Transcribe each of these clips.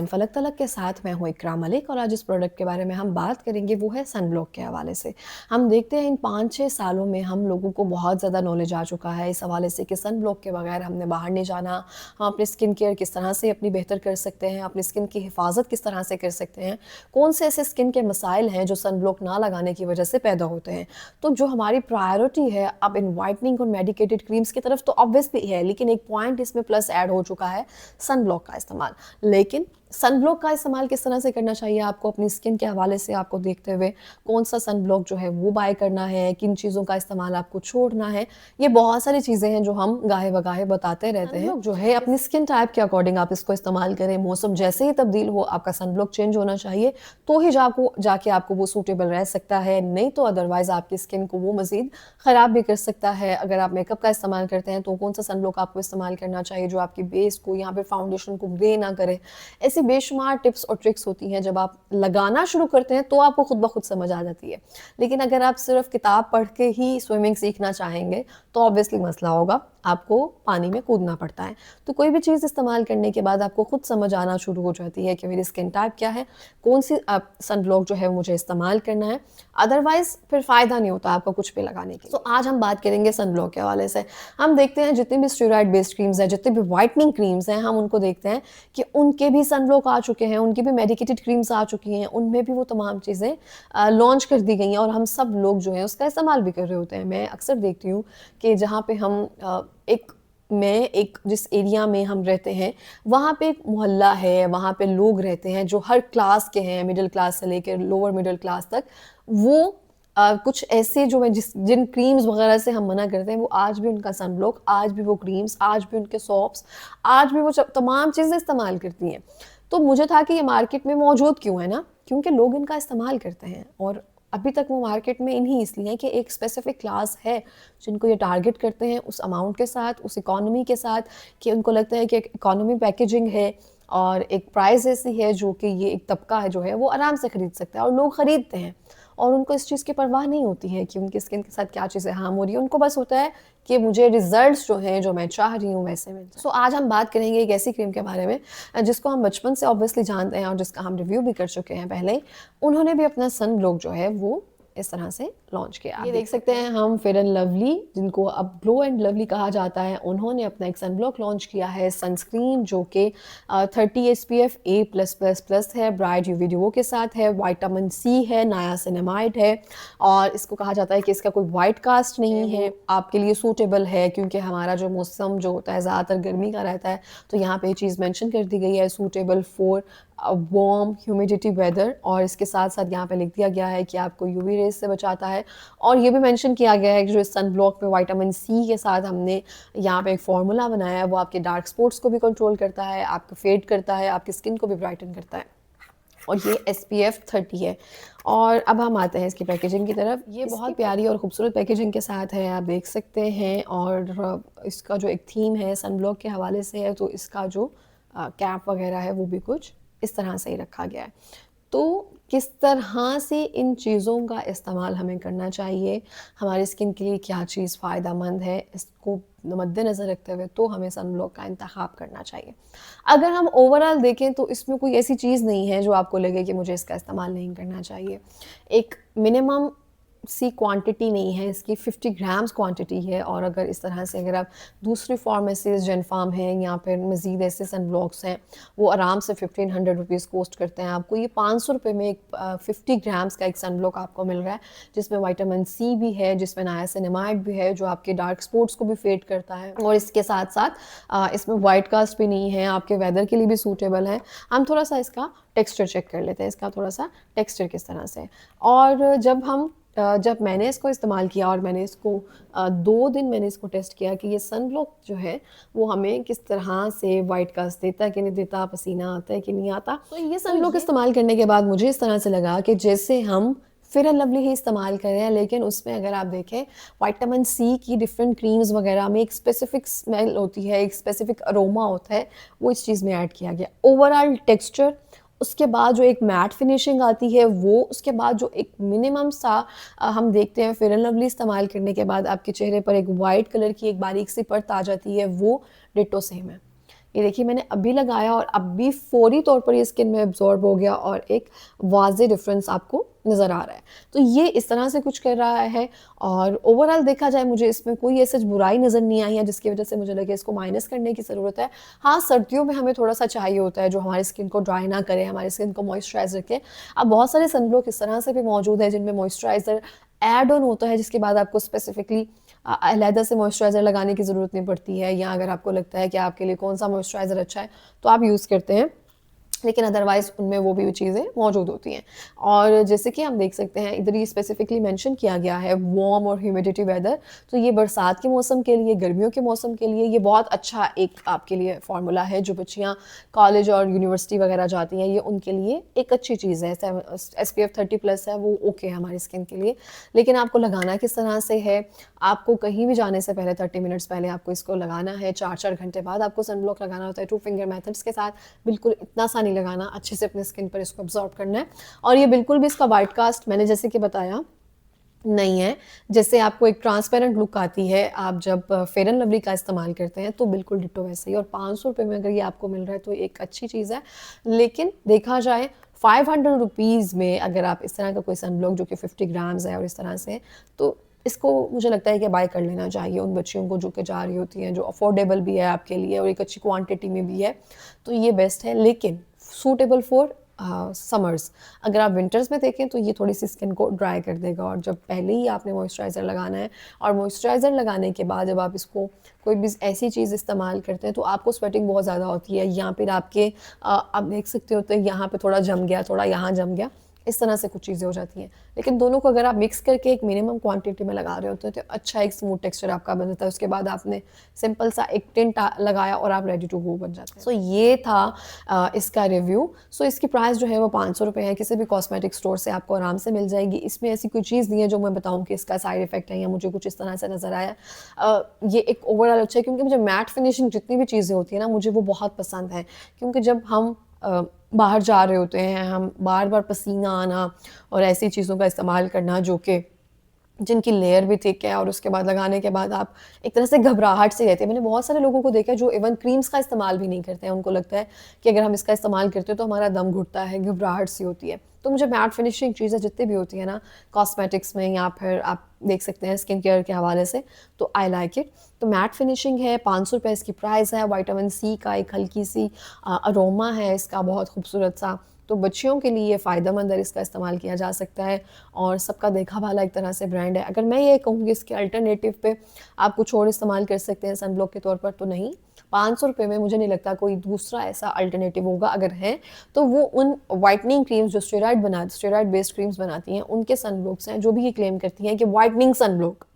नाज़रीन, फ़लक तलक के साथ मैं हूँ इकराम मलिक और आज जिस प्रोडक्ट के बारे में हम बात करेंगे वो है सन ब्लॉक के हवाले से। हम देखते हैं इन 5-6 सालों में हम लोगों को बहुत ज़्यादा नॉलेज आ चुका है इस हवाले से कि सन ब्लॉक के बगैर हमने बाहर नहीं जाना। हम अपनी स्किन केयर किस तरह से अपनी बेहतर कर सकते हैं, अपनी स्किन की हिफाजत किस तरह से कर सकते हैं, कौन से ऐसे स्किन के मसाइल हैं जो सन ब्लॉक ना लगाने की वजह से पैदा होते हैं। तो जो हमारी प्रायोरिटी है अब इन वाइटनिंग और मेडिकेटेड क्रीम्स की तरफ तो ऑब्वियसली है, लेकिन एक पॉइंट इसमें प्लस ऐड हो चुका है सन ब्लॉक का इस्तेमाल। लेकिन सन ब्लॉक का इस्तेमाल किस तरह से करना चाहिए आपको अपनी स्किन के हवाले से आपको देखते हुए कौन सा सन ब्लॉक जो है वो बाय करना है, किन चीज़ों का इस्तेमाल आपको छोड़ना है, ये बहुत सारी चीज़ें हैं जो हम गाहे बगाहे बताते रहते हैं। जो है अपनी स्किन टाइप के अकॉर्डिंग आप इसको इस्तेमाल करें। मौसम जैसे ही तब्दील हो आपका सन ब्लॉक चेंज होना चाहिए, तो ही जाके आपको वो सूटेबल रह सकता है, नहीं तो अदरवाइज आपकी स्किन को वो मज़ीद ख़राब भी कर सकता है। अगर आप मेकअप का इस्तेमाल करते हैं तो कौन सा सन ब्लॉक आपको इस्तेमाल करना चाहिए जो आपकी बेस को यहाँ पे फाउंडेशन को ग्रे ना करे। ऐसी बेशुमार टिप्स और ट्रिक्स होती हैं, जब आप लगाना शुरू करते हैं तो आपको खुद ब खुद समझ आ जाती है। लेकिन अगर आप सिर्फ किताब पढ़ के ही स्विमिंग सीखना चाहेंगे तो ऑब्वियसली मसला होगा, आपको पानी में कूदना पड़ता है। तो कोई भी चीज़ इस्तेमाल करने के बाद आपको खुद समझ आना शुरू हो जाती है कि मेरी स्किन टाइप क्या है, कौन सी सन ब्लॉक जो है मुझे इस्तेमाल करना है। अदरवाइज फिर फ़ायदा नहीं होता आपको कुछ भी लगाने की। तो आज हम बात करेंगे सन ब्लॉक के हवाले से। हम देखते हैं जितनी भी स्टेरॉइड बेस्ड क्रीम्स हैं, जितनी भी वाइटनिंग क्रीम्स हैं, हम उनको देखते हैं कि उनके भी सन ब्लॉक आ चुके हैं, उनकी भी मेडिकेटेड क्रीम्स आ चुकी हैं, उनमें भी वो तमाम चीज़ें लॉन्च कर दी गई हैं और हम सब लोग जो हैं उसका इस्तेमाल भी कर रहे होते हैं। मैं अक्सर देखती हूँ कि जहाँ पे हम एक जिस एरिया में हम रहते हैं वहाँ पे एक मोहल्ला है, वहाँ पे लोग रहते हैं जो हर क्लास के हैं, मिडिल क्लास से लेकर लोअर मिडिल क्लास तक। वो कुछ ऐसे जो मैं जिन क्रीम्स वगैरह से हम मना करते हैं वो आज भी उनका सन ब्लॉक, आज भी वो क्रीम्स, आज भी उनके सॉप्स, आज भी वो तमाम चीज़ें इस्तेमाल करती हैं। तो मुझे था कि ये मार्केट में मौजूद क्यों है ना, क्योंकि लोग इनका इस्तेमाल करते हैं और अभी तक वो मार्केट में इन्हीं इसलिए है कि एक स्पेसिफिक क्लास है जिनको ये टारगेट करते हैं उस अमाउंट के साथ, उस इकोनॉमी के साथ, कि उनको लगता है कि एक इकोनॉमी पैकेजिंग है और एक प्राइस ऐसी है जो कि ये एक तबका है जो है वो आराम से ख़रीद सकता है और लोग ख़रीदते हैं और उनको इस चीज़ की परवाह नहीं होती है कि उनकी स्किन के साथ क्या चीज़ें हार्म हो रही है। उनको बस होता है कि मुझे रिजल्ट्स जो हैं जो मैं चाह रही हूँ वैसे मिल जाए। आज हम बात करेंगे एक ऐसी क्रीम के बारे में जिसको हम बचपन से ऑब्वियसली जानते हैं और जिसका हम रिव्यू भी कर चुके हैं पहले ही। उन्होंने भी अपना सन ब्लॉक जो है वो इस तरह से लॉन्च किया। ये देख सकते हैं हम फेयर एंड लवली, जिनको अब ग्लो एंड लवली कहा जाता है, उन्होंने अपना एक सन ब्लॉक लॉन्च किया है, सनस्क्रीन जो कि 30 SPF A+++ है, ब्राइट यूवी डुओ के साथ है, विटामिन C है, नायासिनामाइड है और इसको कहा जाता है कि इसका कोई वाइट कास्ट नहीं है, आपके लिए सूटेबल है क्योंकि हमारा जो मौसम जो होता है ज़्यादातर गर्मी का रहता है। तो यहाँ पे ये चीज़ मेंशन कर दी गई है, suitable for warm humidity weather, और इसके साथ साथ यहाँ पे लिख दिया गया है कि आपको यूवी रेज से बचाता है। और ये भी मेंशन किया गया है कि जो इस सन ब्लॉक में विटामिन C के साथ हमने यहाँ पे एक फार्मूला बनाया है वो आपके डार्क स्पॉट्स को भी कंट्रोल करता है, आपको फेड करता है, आपकी स्किन को भी ब्राइटन करता है और ये SPF 30 है। और अब हम आते हैं इसकी पैकेजिंग की तरफ। ये बहुत प्यारी और ख़ूबसूरत पैकेजिंग के साथ है, आप देख सकते हैं। और इसका जो एक थीम है सन ब्लॉक के हवाले से है, तो इसका जो कैप वगैरह है वो भी कुछ इस तरह से ही रखा गया है। तो किस तरह से इन चीज़ों का इस्तेमाल हमें करना चाहिए, हमारी स्किन के लिए क्या चीज़ फ़ायदेमंद है, इसको मद्देनज़र रखते हुए तो हमें सन ब्लॉक का इंतखाब करना चाहिए। अगर हम ओवरऑल देखें तो इसमें कोई ऐसी चीज़ नहीं है जो आपको लगे कि मुझे इसका इस्तेमाल नहीं करना चाहिए। एक मिनिमम सी क्वांटिटी नहीं है इसकी, 50 ग्राम्स क्वांटिटी है। और अगर इस तरह से अगर आप दूसरी फार्मेसीज जेनफार्म हैं या फिर मज़ीद ऐसे सन ब्लॉक्स हैं वो आराम से 1500 रुपीज़ कॉस्ट करते हैं, आपको ये 500 रुपये में एक 50 ग्राम्स का एक सन ब्लॉक आपको मिल रहा है जिसमें विटामिन C भी है, जिसमें नायासिनामाइड भी है जो आपके डार्क स्पॉट्स को भी फेड करता है और इसके साथ साथ इसमें वाइट कास्ट भी नहीं है, आपके वेदर के लिए भी सूटेबल है। हम थोड़ा सा इसका टेक्सचर चेक कर लेते हैं, इसका थोड़ा सा टेक्सचर किस तरह से। और जब मैंने इसको इस्तेमाल किया और मैंने इसको 2 दिन मैंने इसको टेस्ट किया कि ये सन ब्लॉक जो है वो हमें किस तरह से वाइट कास्ट देता है कि नहीं देता, पसीना आता है कि नहीं आता। तो ये सन ब्लॉक इस्तेमाल करने के बाद मुझे इस तरह से लगा कि जैसे हम फेयर एंड लवली ही इस्तेमाल कर रहे हैं, लेकिन उसमें अगर आप देखें विटामिन C की डिफरेंट क्रीम्स वगैरह में एक स्पेसिफिक स्मेल होती है, एक स्पेसिफिक अरोमा होता है, वो इस चीज़ में ऐड किया गया। ओवरऑल टेक्सचर, उसके बाद जो एक मैट फिनिशिंग आती है वो, उसके बाद जो एक मिनिमम सा हम देखते हैं फेयर एंड लवली इस्तेमाल करने के बाद आपके चेहरे पर एक वाइट कलर की एक बारीक सी परत आ जाती है, वो डिटो सेम है। ये देखिए मैंने अभी लगाया और अभी फ़ौरी तौर पर ये स्किन में एब्ज़ॉर्ब हो गया और एक वाज़ेह डिफ़रेंस आपको नज़र आ रहा है। तो ये इस तरह से कुछ कर रहा है और ओवरऑल देखा जाए मुझे इसमें कोई ऐसी बुराई नज़र नहीं आई है जिसकी वज़ह से मुझे लगे इसको माइनस करने की ज़रूरत है। हाँ, सर्दियों में हमें थोड़ा-सा चाहिए होता है जो हमारी स्किन को ड्राई ना करे, हमारी स्किन को मॉइस्चराइज़ रखे। अब बहुत सारे सनब्लॉक इस तरह से भी मौजूद है जिनमें मॉइस्चराइज़र ऐड ऑन होता है जिसके बाद आपको स्पेसिफ़िकली अलहदा से मॉइस्चराइज़र लगाने की ज़रूरत नहीं पड़ती है, या अगर आपको लगता है कि आपके लिए कौन-सा मॉइस्चराइज़र अच्छा है, तो आप यूज़ करते हैं। लेकिन अदरवाइज़ उनमें वो भी चीज़ें मौजूद होती हैं। और जैसे कि हम देख सकते हैं इधर ये स्पेसिफ़िकली मेंशन किया गया है वार्म और ह्यूमिडिटी वेदर, तो ये बरसात के मौसम के लिए, गर्मियों के मौसम के लिए ये बहुत अच्छा एक आपके लिए फ़ॉर्मूला है। जो बच्चियाँ कॉलेज और यूनिवर्सिटी वगैरह जाती हैं, ये उनके लिए एक अच्छी चीज़ है। SPF 30+ है, वो ओके है हमारी स्किन के लिए। लेकिन आपको लगाना किस तरह से है, आपको कहीं भी जाने से पहले 30 मिनट्स पहले आपको इसको लगाना है। 4-4 घंटे बाद आपको सनब्लॉक लगाना होता है 2 फिंगर मेथड्स के साथ। बिल्कुल इतना सा नहीं लगाना, अच्छे से अपने स्किन पर इसको अब्ज़ॉर्ब करना है। और ये बिल्कुल भी इसका व्हाइट कास्ट मैंने जैसे कि बताया नहीं है। जैसे आपको एक ट्रांसपेरेंट लुक आती है आप जब फेयर एंड लवली का इस्तेमाल करते हैं, तो बिल्कुल डिट्टो वैसे ही। और ₹500 में अगर ये आपको मिल रहा है तो एक अच्छी चीज़ है। लेकिन देखा जाए ₹500 में अगर आप इस तरह का कोई सनब्लॉक जो कि 50 ग्राम्स है और इस तरह से है, तो इसको मुझे लगता है कि बाय कर लेना चाहिए उन बच्चियों को जो कि जा रही होती हैं, जो अफोर्डेबल भी है आपके लिए और एक अच्छी क्वांटिटी में भी है, तो ये बेस्ट है। लेकिन सूटेबल फॉर समर्स। अगर आप विंटर्स में देखें तो ये थोड़ी सी स्किन को ड्राई कर देगा। और जब पहले ही आपने मॉइस्चराइज़र लगाना है और मॉइस्चराइज़र लगाने के बाद जब आप इसको कोई भी ऐसी चीज़ इस्तेमाल करते हैं तो आपको स्वेटिंग बहुत ज़्यादा होती है, या फिर आपके आप देख सकते होते हैं यहाँ पे थोड़ा जम गया, थोड़ा यहाँ जम गया, इस तरह से कुछ चीज़ें हो जाती हैं। लेकिन दोनों को अगर आप मिक्स करके एक मिनिमम क्वांटिटी में लगा रहे होते हैं तो अच्छा एक स्मूथ टेक्सचर आपका बन जाता है। उसके बाद आपने सिंपल सा एक टिंट लगाया और आप रेडी टू गो बन जाते हैं। सो ये था इसका रिव्यू। सो इसकी प्राइस जो है वो ₹500 है। किसी भी कॉस्मेटिक स्टोर से आपको आराम से मिल जाएगी। इसमें ऐसी कोई चीज़ नहीं है जो मैं बताऊँ कि इसका साइड इफ़ेक्ट है या मुझे कुछ इस तरह से नज़र आया। ये एक ओवरऑल अच्छा है क्योंकि मुझे मैट फिनिशिंग जितनी भी चीज़ें होती हैं ना, मुझे वो बहुत पसंद है। क्योंकि जब हम बाहर जा रहे होते हैं, हम बार-बार पसीना आना और ऐसी चीज़ों का इस्तेमाल करना जो कि जिनकी लेयर भी थिक है और उसके बाद लगाने के बाद आप एक तरह से घबराहट से रहती है। मैंने बहुत सारे लोगों को देखा है जो इवन क्रीम्स का इस्तेमाल भी नहीं करते हैं। उनको लगता है कि अगर हम इसका इस्तेमाल करते हैं तो हमारा दम घुटता है, घबराहट सी होती है। तो मुझे मैट फिनिशिंग चीज़ें जितनी भी होती हैं ना कॉस्मेटिक्स में, या फिर आप देख सकते हैं स्किन केयर के हवाले से, तो आई लाइक इट। तो मैट फिनिशिंग है, ₹500 इसकी प्राइस है। विटामिन सी का एक हल्की सी अरोमा है इसका बहुत खूबसूरत सा। तो बच्चियों के लिए फ़ायदेमंद है, इसका इस्तेमाल किया जा सकता है और सबका देखा भाला एक तरह से ब्रांड है। अगर मैं ये कहूँगी इसके अल्टरनेटिव पे आप कुछ और इस्तेमाल कर सकते हैं सनब्लॉक के तौर पर, तो नहीं। ₹500 में मुझे नहीं लगता कोई दूसरा ऐसा अल्टरनेटिव होगा। अगर है तो वो उन व्हाइटनिंग क्रीम्स जो स्टेरॉइड बेस्ड क्रीम्स बनाती हैं उनके सनब्लॉक्स हैं, जो भी ये क्लेम करती हैं कि व्हाइटनिंग सनब्लॉक।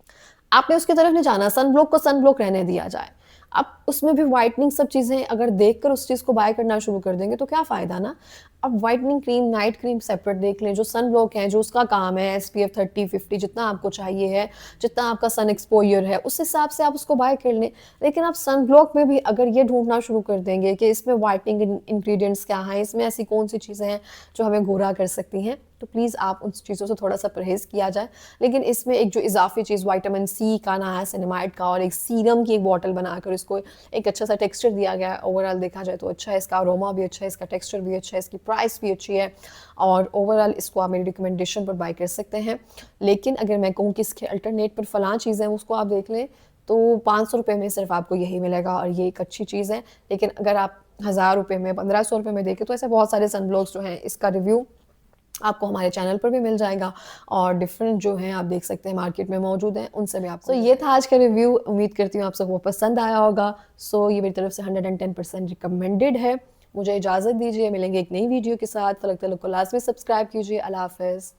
आपने उसकी तरफ नहीं जाना, सनब्लॉक को सनब्लॉक रहने दिया जाए। अब उसमें भी व्हाइटनिंग सब चीज़ें अगर देखकर उस चीज़ को बाय करना शुरू कर देंगे तो क्या फ़ायदा ना। अब whitening cream, night cream separate देख लें, जो सनब्लॉक है, जो उसका काम है SPF 30, 50 जितना आपको चाहिए है, जितना आपका सन एक्सपोज़र है, उस हिसाब से आप उसको बाय कर लें। लेकिन आप सनब्लॉक में भी अगर ये ढूँढना शुरू कर देंगे कि इसमें व्हाइटनिंग इंग्रीडिएंट्स क्या हैं, इसमें ऐसी कौन-सी चीज़ें हैं जो हमें गोरा कर सकती हैं, तो प्लीज़ आप उन चीज़ों से थोड़ा-सा परहेज़ किया जाए। लेकिन इसमें एक जो इज़ाफ़ी चीज़ विटामिन सी का, नायासिनामाइड का और एक सीरम की एक बॉटल बनाकर इसको एक अच्छा सा टेक्सचर दिया गया है। ओवरऑल देखा जाए तो अच्छा है, इसका अरोमा भी अच्छा है, इसका टेक्सचर भी अच्छा है, इसकी प्राइस भी अच्छी है और ओवरऑल इसको आप मेरी रिकमेंडेशन पर बाय कर सकते हैं। लेकिन अगर मैं कहूँ कि इसके अल्टरनेट पर फ़लाँ चीज़ें हैं उसको आप देख लें, तो ₹500 में सिर्फ़ आपको यही मिलेगा और ये एक अच्छी चीज़ है। लेकिन अगर आप ₹1000 में, ₹1500 में देखें तो ऐसे बहुत सारे सनब्लॉक्स जो हैं, इसका रिव्यू आपको हमारे चैनल पर भी मिल जाएगा और डिफरेंट जो हैं आप देख सकते हैं मार्केट में मौजूद हैं, उनसे भी आपको ये था आज का रिव्यू। उम्मीद करती हूँ आप सबको पसंद आया होगा। सो ये मेरी तरफ से 110% रिकमेंडेड है। मुझे इजाज़त दीजिए, मिलेंगे एक नई वीडियो के साथ। तब तक को लाज़मी सब्सक्राइब कीजिए। अल्लाह हाफ़िज़।